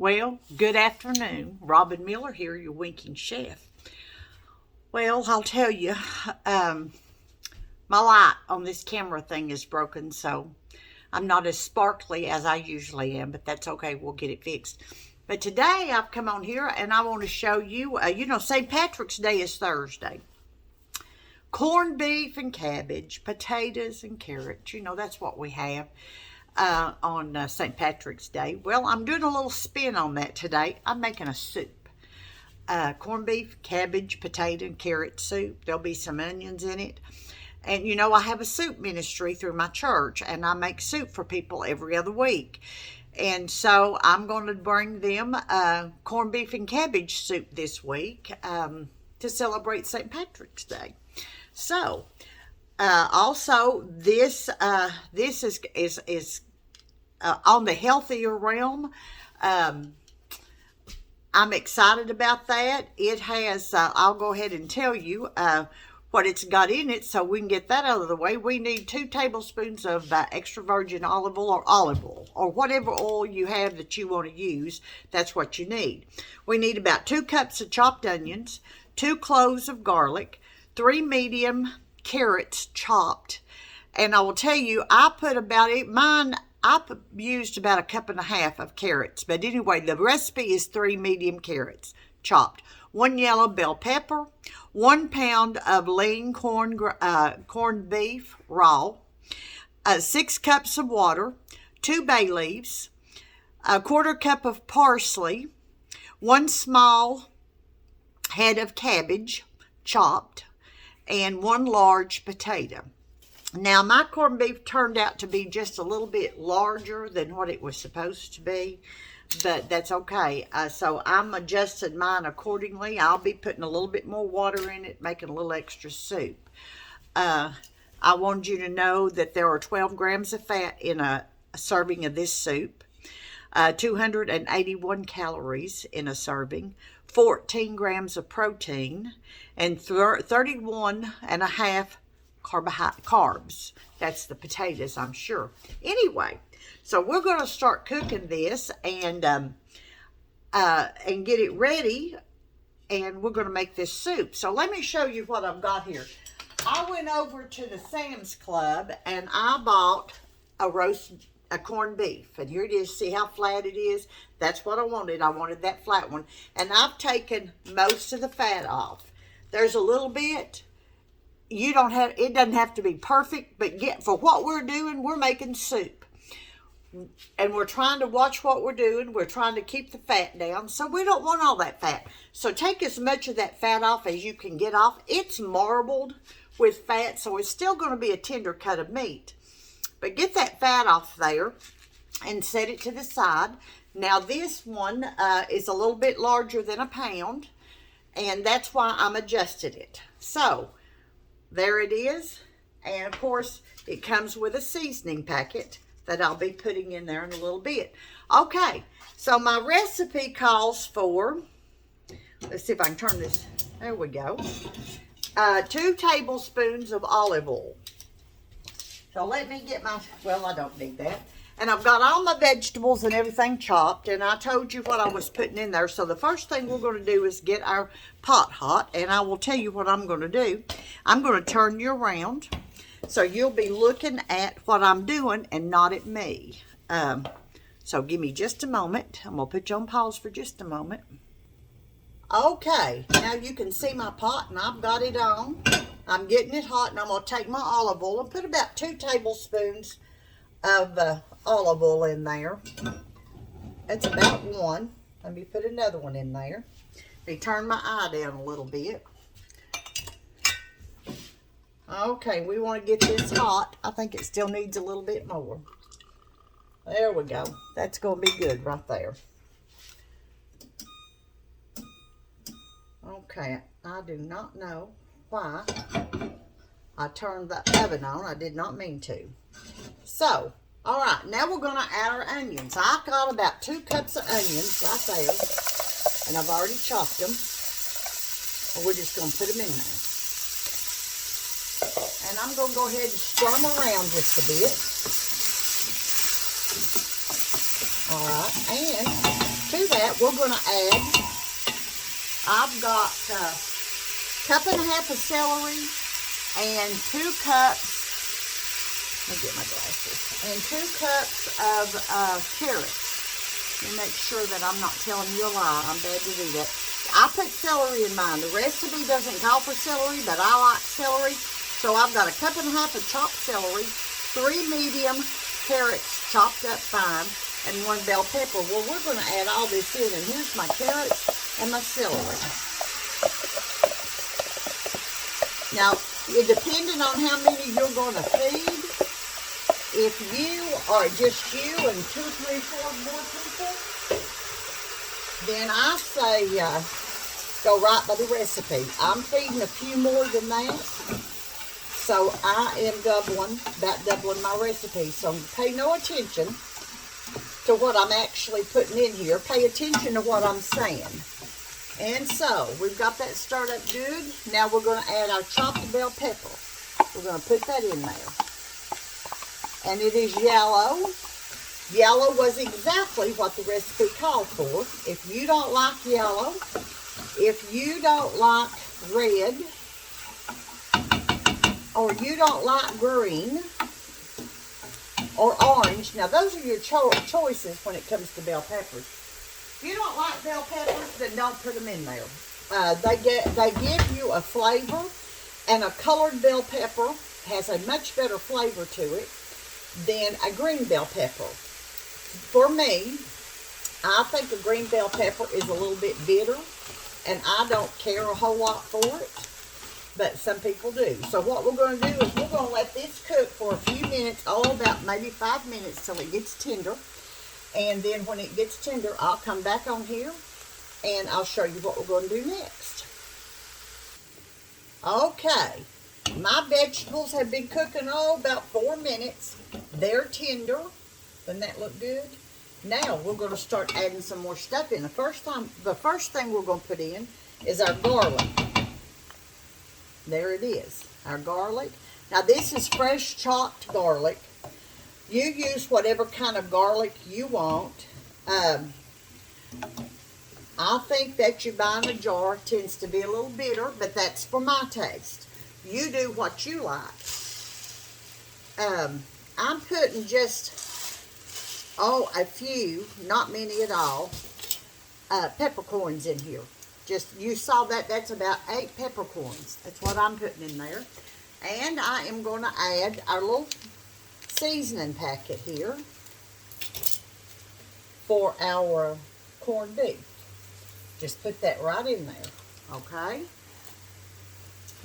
Well, good afternoon. Robin Miller here, your winking chef. Well, I'll tell you, my light on this camera thing is broken, so I'm not as sparkly as I usually am, but that's okay. We'll get it fixed. But today I've come on here and I want to show you, St. Patrick's Day is Thursday. Corned beef and cabbage, potatoes and carrots. That's what we have on St. Patrick's Day. Well, I'm doing a little spin on that today. I'm making a soup. Corned beef, cabbage, potato, and carrot soup. There'll be some onions in it. And I have a soup ministry through my church, and I make soup for people every other week. And so I'm going to bring them corned beef and cabbage soup this week to celebrate St. Patrick's Day. So, also this is on the healthier realm. I'm excited about that. It has, I'll go ahead and tell you what it's got in it so we can get that out of the way. We need 2 tablespoons of extra virgin olive oil or whatever oil you have that you want to use. That's what you need. We need about 2 cups of chopped onions, 2 cloves of garlic, 3 medium carrots chopped. And I will tell you, I used about 1.5 cups of carrots. But anyway, the recipe is 3 medium carrots chopped. 1 yellow bell pepper, 1 pound of lean corned beef raw, 6 cups of water, 2 bay leaves, 1/4 cup of parsley, 1 small head of cabbage chopped, and 1 large potato. Now, my corned beef turned out to be just a little bit larger than what it was supposed to be, but that's okay. So I'm adjusting mine accordingly. I'll be putting a little bit more water in it, making a little extra soup. I wanted you to know that there are 12 grams of fat in a serving of this soup, 281 calories in a serving, 14 grams of protein, and 31.5 carbs. That's the potatoes, I'm sure. Anyway, so we're going to start cooking this and get it ready, and we're going to make this soup. So let me show you what I've got here. I went over to the Sam's Club and I bought a corned beef, and here it is. See how flat it is? That's what I wanted. I wanted that flat one, and I've taken most of the fat off. There's a little bit. It doesn't have to be perfect, but for what we're doing, we're making soup, and we're trying to watch what we're doing. We're trying to keep the fat down, so we don't want all that fat. So take as much of that fat off as you can get off. It's marbled with fat, so it's still going to be a tender cut of meat. But get that fat off there and set it to the side. Now this one is a little bit larger than a pound, and that's why I'm adjusting it. So there it is. And of course it comes with a seasoning packet that I'll be putting in there in a little bit. Okay, so my recipe calls for, let's see if I can turn this, there we go, 2 tablespoons of olive oil. So let me get I don't need that. And I've got all my vegetables and everything chopped, and I told you what I was putting in there. So the first thing we're going to do is get our pot hot, and I will tell you what I'm going to do. I'm going to turn you around, so you'll be looking at what I'm doing and not at me. So give me just a moment. I'm going to put you on pause for just a moment. Okay, now you can see my pot, and I've got it on. I'm getting it hot, and I'm going to take my olive oil and put about 2 tablespoons of olive oil in there. That's about 1. Let me put another one in there. Let me turn my eye down a little bit. Okay, we want to get this hot. I think it still needs a little bit more. There we go. That's going to be good right there. Okay, I do not know why I turned the oven on. I did not mean to. So, all right, now we're going to add our onions. I got about 2 cups of onions right there, and I've already chopped them. We're just going to put them in there. And I'm going to go ahead and stir them around just a bit. All right, and to that, we're going to add, I've got a cup and a half of celery and 2 cups, let me get my glasses, and 2 cups of carrots. Let me make sure that I'm not telling you a lie. I'm bad to do that. I put celery in mine. The recipe doesn't call for celery, but I like celery. So I've got a cup and a half of chopped celery, 3 medium carrots chopped up fine, and 1 bell pepper. Well, we're going to add all this in, and here's my carrots and my celery. Now, depending on how many you're going to feed, if you are just you and 2, 3, 4 more people, then I say go right by the recipe. I'm feeding a few more than that, so I am about doubling my recipe. So pay no attention to what I'm actually putting in here. Pay attention to what I'm saying. And so we've got that stirred up good. Now we're going to add our chopped bell pepper. We're going to put that in there. And it is yellow. Yellow was exactly what the recipe called for. If you don't like yellow, if you don't like red, or you don't like green, or orange, now those are your choices when it comes to bell peppers. If you don't like bell peppers, then don't put them in there. They give you a flavor, and a colored bell pepper has a much better flavor to it than a green bell pepper. For me, I think a green bell pepper is a little bit bitter, and I don't care a whole lot for it, but some people do. So what we're going to do is we're going to let this cook for a few minutes, about maybe 5 minutes till it gets tender, and then when it gets tender, I'll come back on here, and I'll show you what we're going to do next. Okay. My vegetables have been cooking about 4 minutes. They're tender. Doesn't that look good? Now we're going to start adding some more stuff in. The first thing we're going to put in is our garlic. There it is, our garlic. Now this is fresh chopped garlic. You use whatever kind of garlic you want. I think that you buy in a jar tends to be a little bitter, but that's for my taste. You do what you like. I'm putting just, a few, not many at all, peppercorns in here. You saw that, that's about 8 peppercorns. That's what I'm putting in there. And I am going to add our little seasoning packet here for our corned beef. Just put that right in there, okay?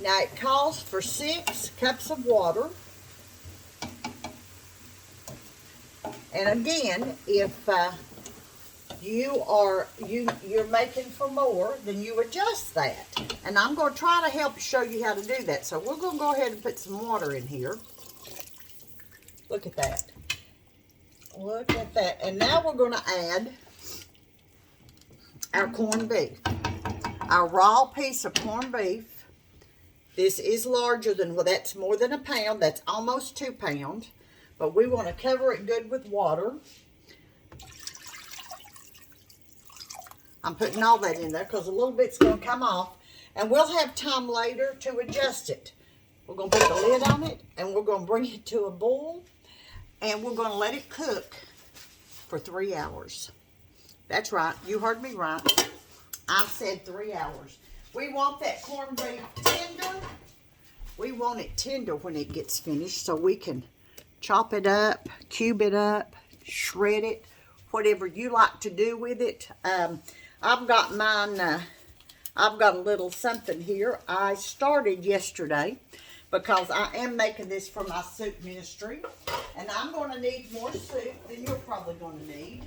Now it calls for 6 cups of water. And again, if you're making for more, then you adjust that. And I'm going to try to help show you how to do that. So we're going to go ahead and put some water in here. Look at that. Look at that. And now we're going to add our corned beef. Our raw piece of corned beef. This is larger than, well, that's more than a pound. That's almost 2 pounds. But we want to cover it good with water. I'm putting all that in there because a little bit's going to come off. And we'll have time later to adjust it. We're going to put the lid on it, and we're going to bring it to a boil. And we're going to let it cook for 3 hours. That's right. You heard me right. I said 3 hours. We want that corned beef tender. We want it tender when it gets finished so we can chop it up, cube it up, shred it, whatever you like to do with it. I've got mine, I've got a little something here. I started yesterday because I am making this for my soup ministry. And I'm going to need more soup than you're probably going to need.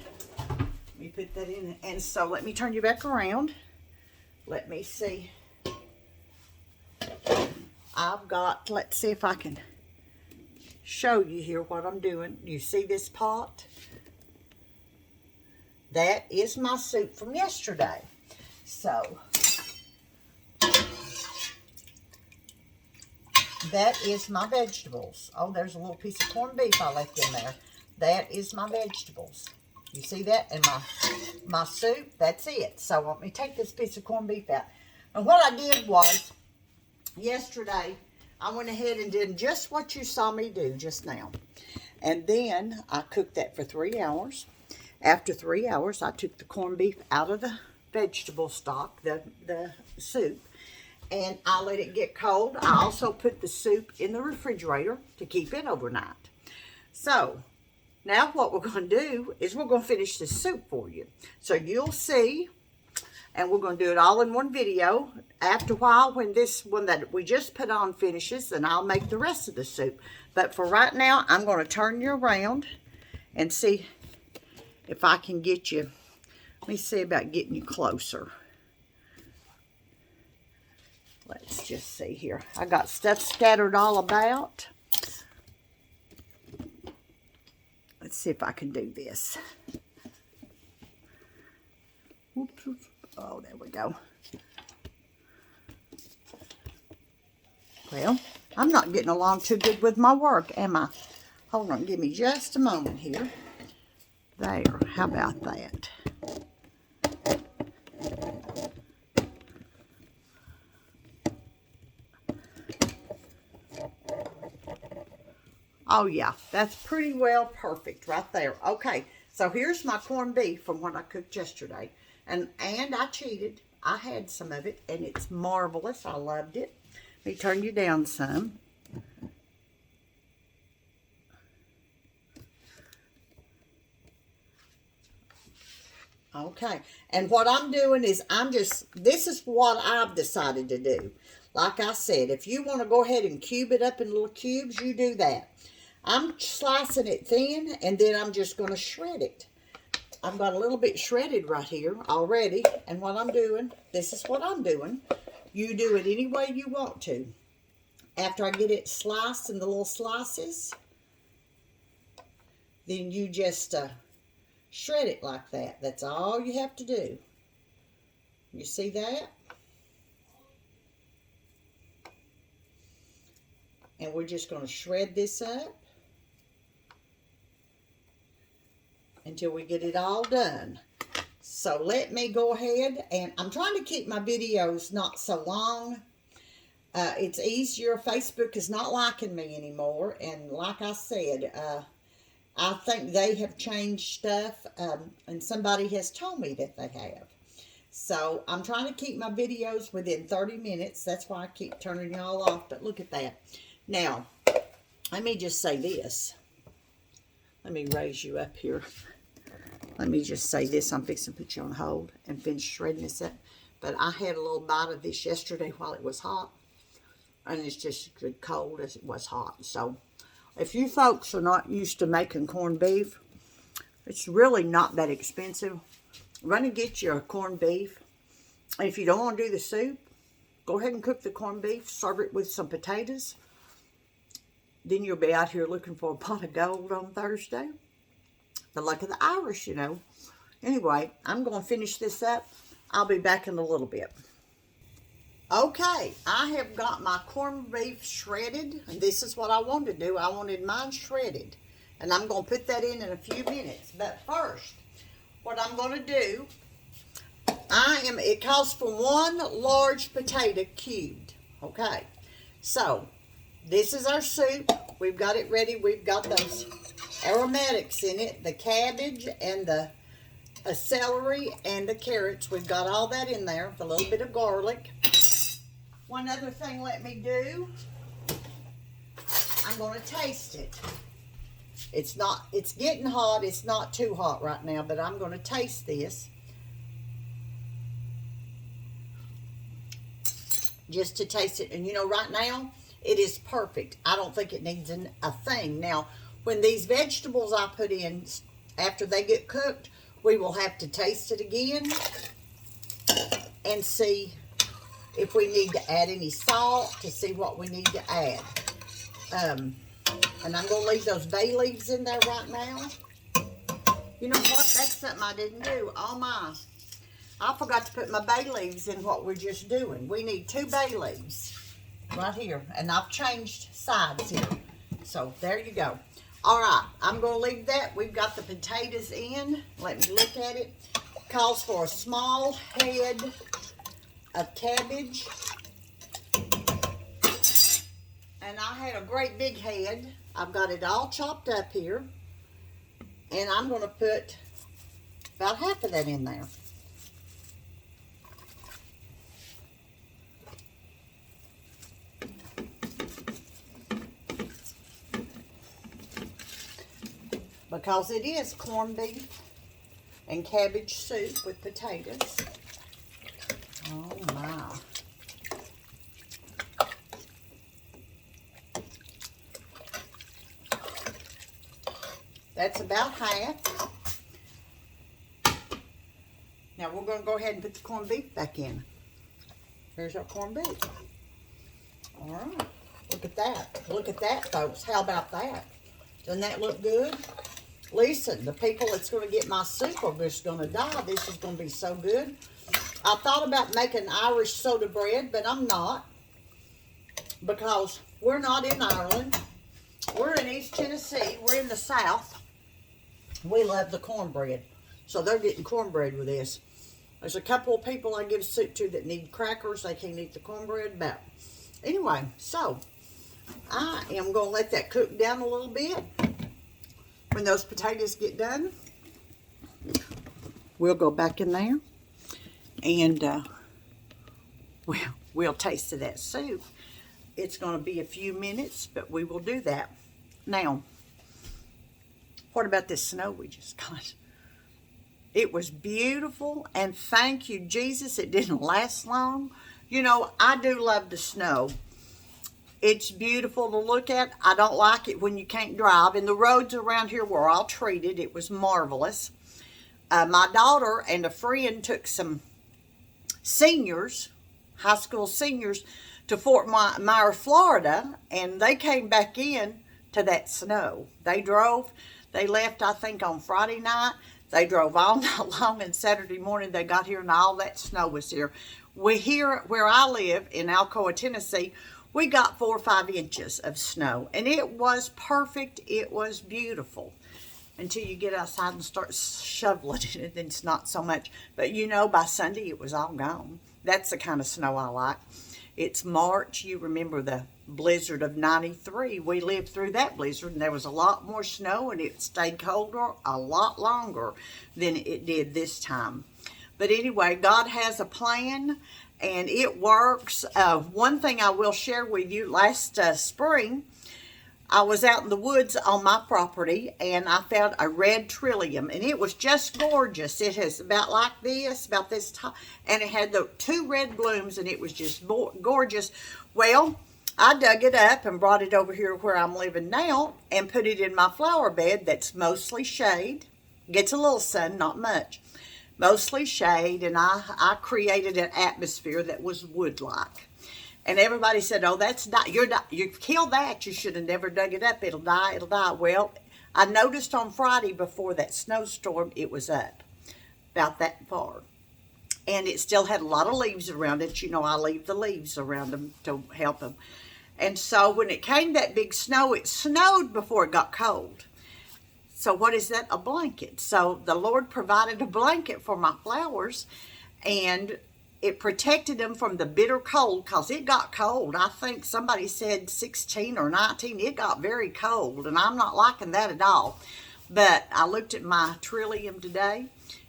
Let me put that in. And so let me turn you back around. Let me see. I've got, let's see if I can show you here what I'm doing. You see this pot? That is my soup from yesterday. So, that is my vegetables. Oh, there's a little piece of corned beef I left in there. That is my vegetables. You see that? And my soup, that's it. So let me take this piece of corned beef out. And what I did was, yesterday, I went ahead and did just what you saw me do just now. And then I cooked that for 3 hours. After 3 hours, I took the corned beef out of the vegetable stock, the soup, and I let it get cold. I also put the soup in the refrigerator to keep it overnight. So now what we're going to do is we're going to finish this soup for you. So you'll see, and we're going to do it all in one video. After a while, when this one that we just put on finishes, then I'll make the rest of the soup. But for right now, I'm going to turn you around and see if I can get you. Let me see about getting you closer. Let's just see here. I got stuff scattered all about. Let's see if I can do this. Oops, oops. Oh, there we go. Well, I'm not getting along too good with my work, am I? Hold on, give me just a moment here. There, how about that? Oh yeah, that's pretty well perfect right there. Okay, so here's my corned beef from what I cooked yesterday. And I cheated. I had some of it, and it's marvelous. I loved it. Let me turn you down some. Okay, and what I'm doing is this is what I've decided to do. Like I said, if you want to go ahead and cube it up in little cubes, you do that. I'm slicing it thin, and then I'm just going to shred it. I've got a little bit shredded right here already, and what I'm doing, this is what I'm doing. You do it any way you want to. After I get it sliced in the little slices, then you just shred it like that. That's all you have to do. You see that? And we're just going to shred this up until we get it all done. So let me go ahead, and I'm trying to keep my videos not so long. It's easier. Facebook is not liking me anymore, and like I said, I think they have changed stuff, and somebody has told me that they have. So I'm trying to keep my videos within 30 minutes. That's why I keep turning y'all off, but look at that. Now, let me just say this. Let me raise you up here. Let me just say this. I'm fixing to put you on hold and finish shredding this up. But I had a little bite of this yesterday while it was hot. And it's just as good cold as it was hot. So, if you folks are not used to making corned beef, it's really not that expensive. Run and get your corned beef. And if you don't want to do the soup, go ahead and cook the corned beef. Serve it with some potatoes. Then you'll be out here looking for a pot of gold on Thursday. The luck of the Irish, you know. Anyway, I'm going to finish this up. I'll be back in a little bit. Okay, I have got my corned beef shredded. And this is what I wanted to do. I wanted mine shredded. And I'm going to put that in a few minutes. But first, what I'm going to do, it calls for 1 large potato cubed. Okay, so this is our soup. We've got it ready. We've got those aromatics in it, the cabbage and the celery and the carrots. We've got all that in there with a little bit of garlic. One other thing let me do, I'm going to taste it. It's getting hot. It's not too hot right now, but I'm going to taste this. Just to taste it. And you know, right now, it is perfect. I don't think it needs a thing. Now, when these vegetables I put in, after they get cooked, we will have to taste it again and see if we need to add any salt, to see what we need to add. And I'm going to leave those bay leaves in there right now. You know what? That's something I didn't do. Oh my. I forgot to put my bay leaves in what we're just doing. We need 2 bay leaves right here. And I've changed sides here. So there you go. All right, I'm going to leave that. We've got the potatoes in. Let me look at it. Calls for a small head of cabbage. And I had a great big head. I've got it all chopped up here. And I'm going to put about half of that in there. Because it is corned beef and cabbage soup with potatoes. Oh my. That's about half. Now we're going to go ahead and put the corned beef back in. Here's our corned beef. All right. Look at that. Look at that, folks. How about that? Doesn't that look good? Listen, the people that's going to get my soup are just going to die. This is going to be so good. I thought about making Irish soda bread, but I'm not. Because we're not in Ireland. We're in East Tennessee. We're in the South. We love the cornbread. So they're getting cornbread with this. There's a couple of people I give soup to that need crackers. They can't eat the cornbread. But anyway, so I am going to let that cook down a little bit. When those potatoes get done, we'll go back in there and we'll taste of that soup. It's going to be a few minutes, but we will do that. Now, what about this snow we just got? It was beautiful, and thank you, Jesus, it didn't last long. You know, I do love the snow. It's beautiful to look at. I don't like it when you can't drive. And the roads around here were all treated. It was marvelous. My daughter and a friend took some seniors, high school seniors, to Fort Myers, Florida, and they came back in to that snow. They left, I think, on Friday night. They drove all night long, and Saturday morning they got here, and all that snow was here. We here, where I live in Alcoa, Tennessee, we got 4 or 5 inches of snow, and it was perfect. It was beautiful until you get outside and start shoveling it, and then it's not so much. But you know, by Sunday, it was all gone. That's the kind of snow I like. It's March. You remember the blizzard of '93. We lived through that blizzard, and there was a lot more snow, and it stayed colder a lot longer than it did this time. But anyway, God has a plan, and it works. One thing I will share with you, last spring, I was out in the woods on my property, and I found a red trillium, and it was just gorgeous. It is about like this, about this top, and it had the 2 red blooms, and it was just gorgeous. Well, I dug it up and brought it over here where I'm living now and put it in my flower bed that's mostly shade. Gets a little sun, not much. Mostly shade, and I created an atmosphere that was wood-like. And everybody said, oh, that's not, you killed that. You should have never dug it up. It'll die, it'll die. Well, I noticed on Friday before that snowstorm, it was up about that far. And it still had a lot of leaves around it. You know, I leave the leaves around them to help them. And so when it came that big snow, it snowed before it got cold. So what is that? A blanket. So the Lord provided a blanket for my flowers, and it protected them from the bitter cold, because it got cold. I think somebody said 16 or 19. It got very cold, and I'm not liking that at all. But I looked at my trillium today,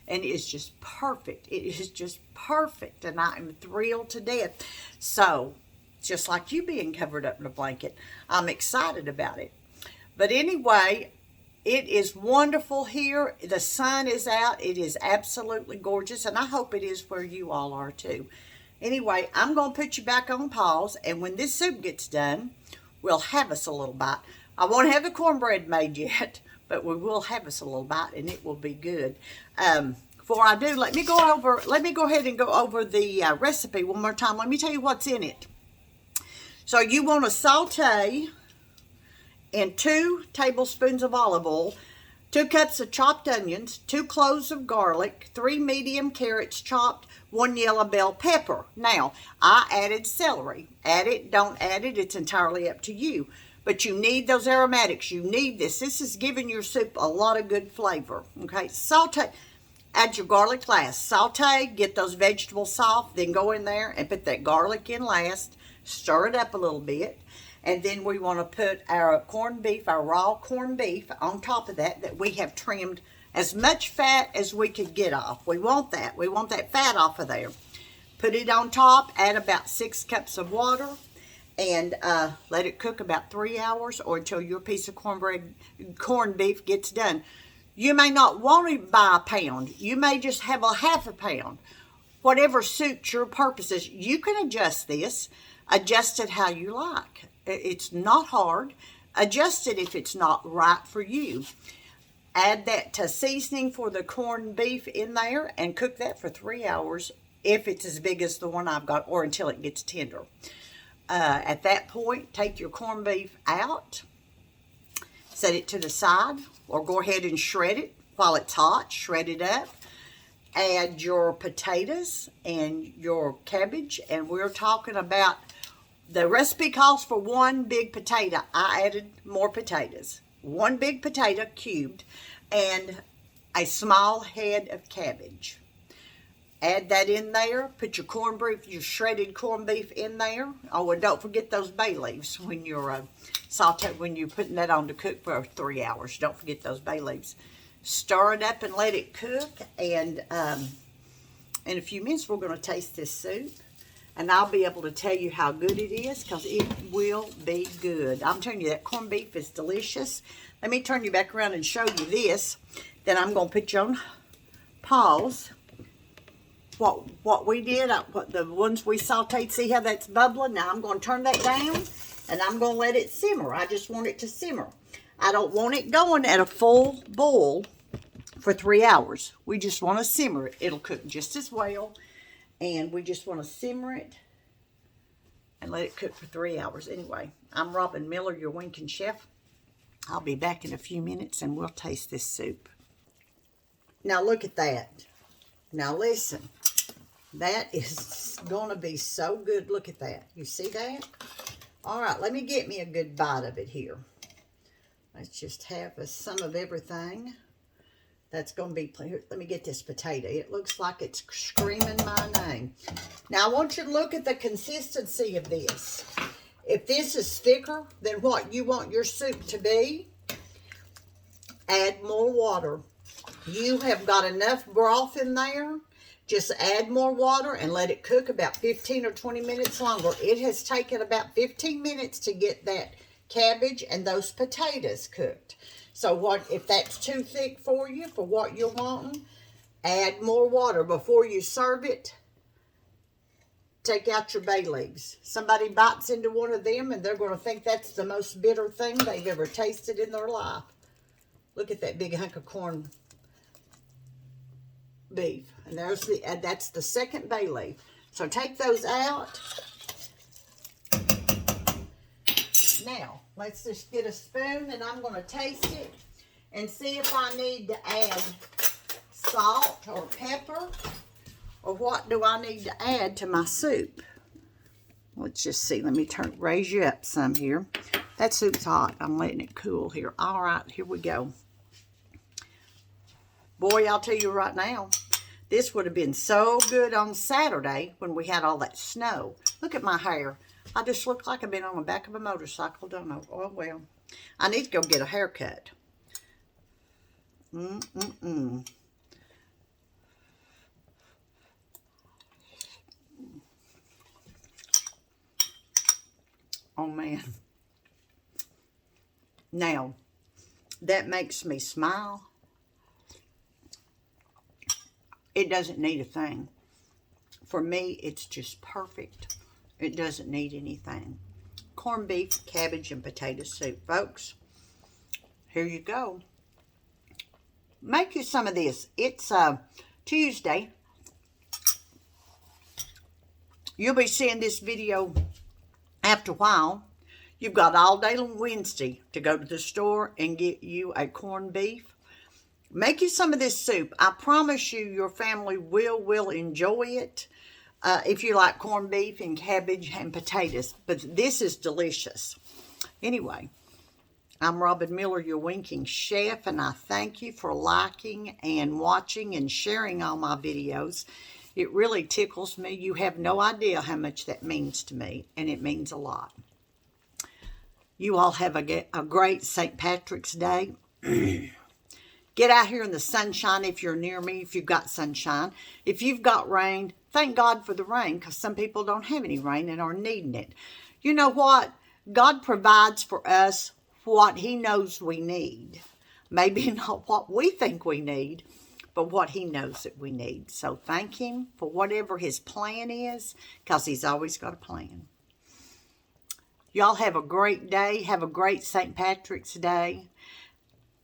and it's just perfect. It is just perfect, and I am thrilled to death. So, just like you being covered up in a blanket, I'm excited about it. But anyway, it is wonderful here. The sun is out. It is absolutely gorgeous, and I hope it is where you all are too. Anyway, I'm going to put you back on pause, and when this soup gets done, we'll have us a little bite. I won't have the cornbread made yet, but we will have us a little bite, and it will be good. Before I do, let me go ahead and go over the recipe one more time. Let me tell you what's in it. So you want to saute in 2 tablespoons of olive oil, 2 cups of chopped onions, 2 cloves of garlic, 3 medium carrots chopped, 1 yellow bell pepper. Now, I added celery. Add it, don't add it, it's entirely up to you. But you need those aromatics. You need this. This is giving your soup a lot of good flavor. Okay, saute. Add your garlic last. Saute, get those vegetables soft, then go in there and put that garlic in last. Stir it up a little bit. And then we want to put our corned beef, our raw corned beef, on top of that we have trimmed as much fat as we could get off. We want that. We want that fat off of there. Put it on top, add about 6 cups of water, and let it cook about 3 hours or until your piece of corned beef gets done. You may not want to buy a pound. You may just have a half a pound. Whatever suits your purposes, you can adjust this. Adjust it how you like. It's not hard. Adjust it if it's not right for you. Add that to seasoning for the corned beef in there and cook that for 3 hours if it's as big as the one I've got, or until it gets tender. At that point, take your corned beef out, set it to the side, or go ahead and shred it while it's hot. Shred it up. Add your potatoes and your cabbage, and we're talking about, the recipe calls for 1 big potato. I added more potatoes. 1 big potato cubed and a small head of cabbage. Add that in there. Put your corned beef, your shredded corned beef in there. Oh, and don't forget those bay leaves when you're when you're putting that on to cook for 3 hours. Don't forget those bay leaves. Stir it up and let it cook. And in a few minutes, we're going to taste this soup. And I'll be able to tell you how good it is, because it will be good. I'm telling you, that corned beef is delicious. Let me turn you back around and show you this. Then I'm going to put you on pause. What we did, the ones we sauteed, see how that's bubbling? Now I'm going to turn that down, and I'm going to let it simmer. I just want it to simmer. I don't want it going at a full boil for 3 hours. We just want to simmer it. It'll cook just as well. And we just want to simmer it and let it cook for 3 hours. Anyway, I'm Robin Miller, your Winkin' Chef. I'll be back in a few minutes and we'll taste this soup. Now look at that. Now listen. That is going to be so good. Look at that. You see that? All right, let me get me a good bite of it here. Let's just have some of everything. That's going to be, here, let me get this potato. It looks like it's screaming my name. Now, I want you to look at the consistency of this. If this is thicker than what you want your soup to be, add more water. You have got enough broth in there. Just add more water and let it cook about 15 or 20 minutes longer. It has taken about 15 minutes to get that cabbage and those potatoes cooked. So what if that's too thick for you, for what you're wanting, add more water. Before you serve it, take out your bay leaves. Somebody bites into one of them and they're going to think that's the most bitter thing they've ever tasted in their life. Look at that big hunk of corned beef. And there's that's the second bay leaf. So take those out. Now, let's just get a spoon and I'm going to taste it and see if I need to add salt or pepper, or what do I need to add to my soup. Let's just see. Let me raise you up some here. That soup's hot. I'm letting it cool here. All right, here we go. Boy, I'll tell you right now, this would have been so good on Saturday when we had all that snow. Look at my hair. I just look like I've been on the back of a motorcycle, don't I? Oh, well. I need to go get a haircut. Oh, man. Now, that makes me smile. It doesn't need a thing. For me, it's just perfect. It doesn't need anything. Corned beef, cabbage, and potato soup. Folks, here you go. Make you some of this. It's Tuesday. You'll be seeing this video after a while. You've got all day on Wednesday to go to the store and get you a corned beef. Make you some of this soup. I promise you your family will enjoy it. If you like corned beef and cabbage and potatoes. But this is delicious. Anyway, I'm Robin Miller, your winking chef, and I thank you for liking and watching and sharing all my videos. It really tickles me. You have no idea how much that means to me, and it means a lot. You all have a great St. Patrick's Day. Get out here in the sunshine if you're near me, if you've got sunshine. If you've got rain, thank God for the rain, because some people don't have any rain and are needing it. You know what? God provides for us what he knows we need. Maybe not what we think we need, but what he knows that we need. So thank him for whatever his plan is, because he's always got a plan. Y'all have a great day. Have a great St. Patrick's Day.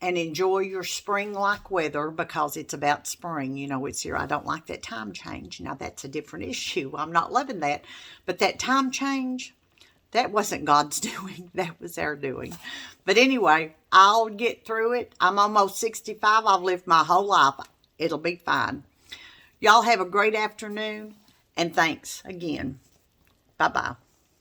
And enjoy your spring-like weather, because it's about spring. You know, it's here. I don't like that time change. Now, that's a different issue. I'm not loving that. But that time change, that wasn't God's doing. That was our doing. But anyway, I'll get through it. I'm almost 65. I've lived my whole life. It'll be fine. Y'all have a great afternoon. And thanks again. Bye-bye.